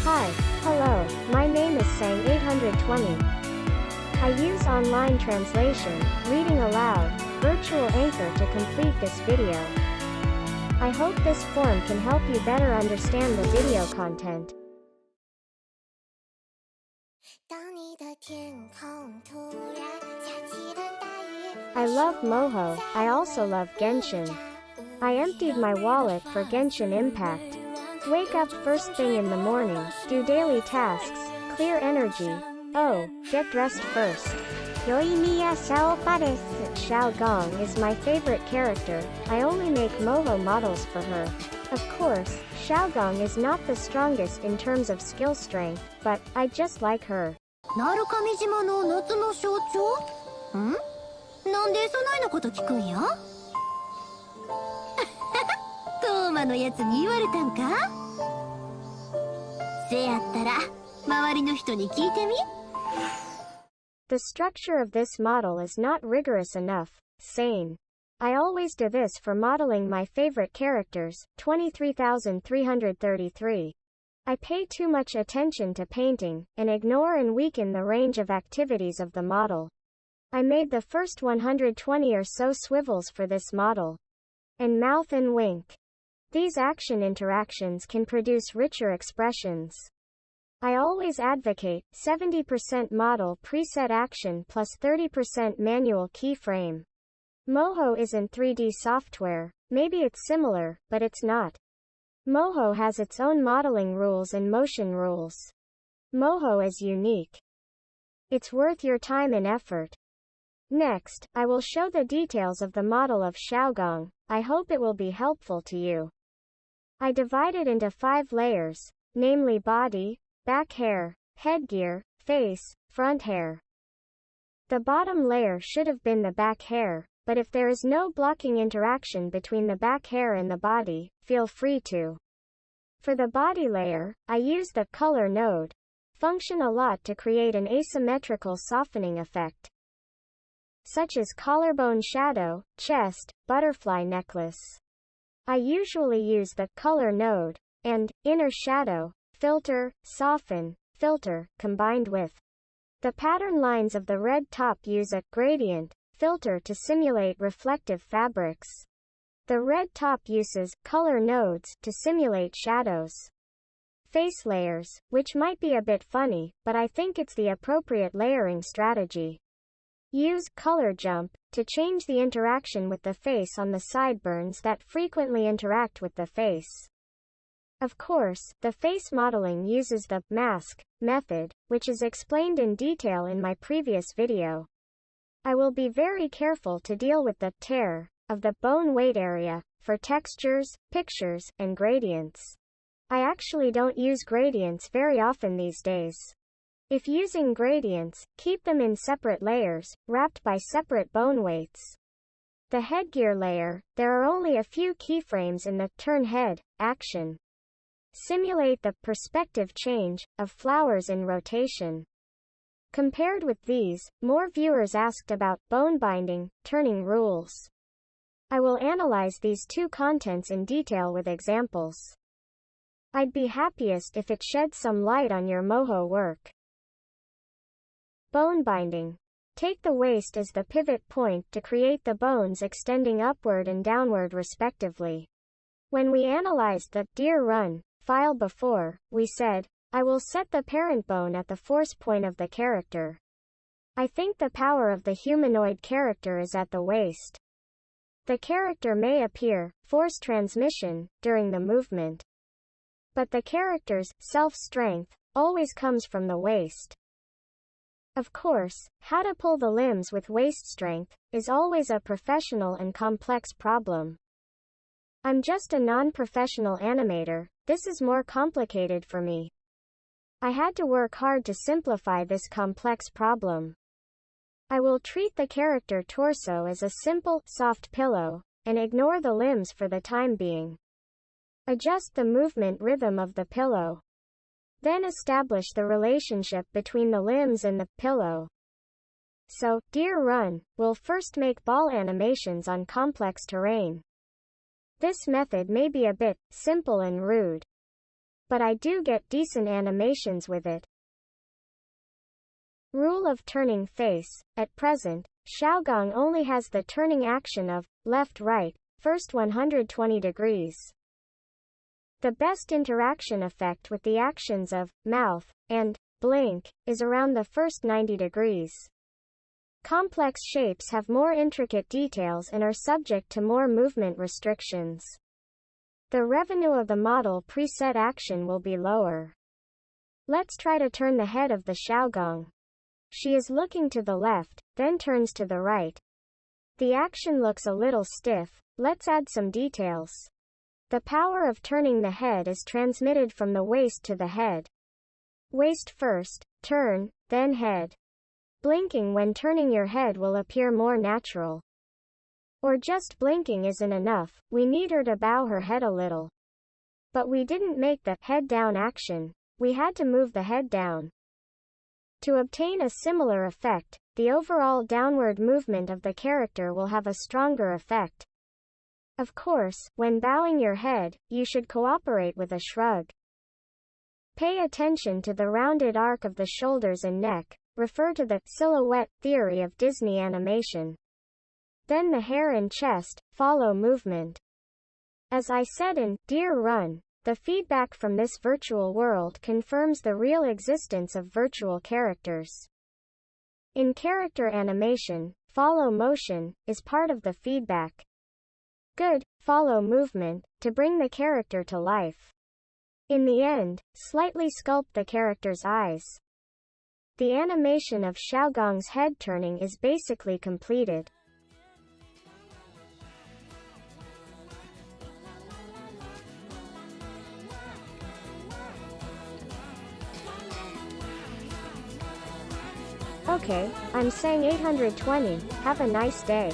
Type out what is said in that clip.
Hi, hello, my name is Sang820. I use online translation, reading aloud, virtual anchor to complete this video. I hope this form can help you better understand the video content. I love Moho. I also love Genshin. I emptied my wallet for Genshin Impact. Wake up first thing in the morning, do daily tasks, clear energy. Oh, get dressed first. YOIMIYA Xiaogong is my favorite character. I only make Moho models for her. Of course, Xiaogong is not the strongest in terms of skill strength, but I just like her. 鳴上島の夏の象徴？ん？なんでそないのこと聞くんや？トーマのやつに言われたんか？せやったら周りの人に聞いてみ。The structure of this model is not rigorous enough, sane. I always do this for modeling my favorite characters, 23,333. I pay too much attention to painting, and ignore and weaken the range of activities of the model. I made the first 120 or so swivels for this model. And mouth and wink. These action interactions can produce richer expressions. I always advocate 70% model preset action plus 30% manual keyframe. Moho isn't 3D software, maybe it's similar, but it's not. Moho has its own modeling rules and motion rules. Moho is unique. It's worth your time and effort. Next, I will show the details of the model of Xiaogong. I hope it will be helpful to you. I divide it into 5 layers, namely body, back hair, headgear, face, front hair. The bottom layer should have been the back hair, but if there is no blocking interaction between the back hair and the body, feel free to. For the body layer, I use the color node function a lot to create an asymmetrical softening effect, such as collarbone shadow, chest, butterfly necklace. I usually use the color node and inner shadow filter, soften, filter, combined with the pattern lines of the red top. Use a gradient filter to simulate reflective fabrics. The red top uses color nodes to simulate shadows. Face layers, which might be a bit funny, but I think it's the appropriate layering strategy. Use color jump to change the interaction with the face on the sideburns that frequently interact with the face. Of course, the face modeling uses the mask method, which is explained in detail in my previous video. I will be very careful to deal with the tear of the bone weight area for textures, pictures, and gradients. I actually don't use gradients very often these days. If using gradients, keep them in separate layers, wrapped by separate bone weights. The headgear layer, there are only a few keyframes in the turn head action. Simulate the perspective change of flowers in rotation. Compared with these, more viewers asked about bone binding, turning rules. I will analyze these two contents in detail with examples. I'd be happiest if it sheds some light on your Moho work. Bone binding. Take the waist as the pivot point to create the bones extending upward and downward respectively. When we analyzed the Deer Run file before, we said, I will set the parent bone at the force point of the character. I think the power of the humanoid character is at the waist. The character may appear force transmission during the movement, but the character's self-strength always comes from the waist. Of course, how to pull the limbs with waist strength is always a professional and complex problem. I'm just a non-professional animator. This is more complicated for me. I had to work hard to simplify this complex problem. I will treat the character torso as a simple, soft pillow, and ignore the limbs for the time being. Adjust the movement rhythm of the pillow. Then establish the relationship between the limbs and the pillow. So, Deer Run will first make ball animations on complex terrain. This method may be a bit simple and rude. but I do get decent animations with it. Rule of turning face. At present, Xiaogong only has the turning action of left-right, first 120 degrees. The best interaction effect with the actions of mouth and blink is around the first 90 degrees. Complex shapes have more intricate details and are subject to more movement restrictions. The revenue of the model preset action will be lower. Let's try to turn the head of the Xiaogong. She is looking to the left, then turns to the right. The action looks a little stiff. Let's add some details. The power of turning the head is transmitted from the waist to the head. Waist first, turn, then head. Blinking when turning your head will appear more natural. Or just blinking isn't enough, we need her to bow her head a little. But we didn't make the head down action, we had to move the head down. To obtain a similar effect, the overall downward movement of the character will have a stronger effect. Of course, when bowing your head, you should cooperate with a shrug. Pay attention to the rounded arc of the shoulders and neck, refer to the silhouette theory of Disney animation. Then the hair and chest, follow movement. As I said in Deer Run, the feedback from this virtual world confirms the real existence of virtual characters. In character animation, follow motion is part of the feedback. Good, follow movement, to bring the character to life. In the end, slightly sculpt the character's eyes. The animation of Xiaogong's head turning is basically completed. Okay, I'm saying 820, have a nice day.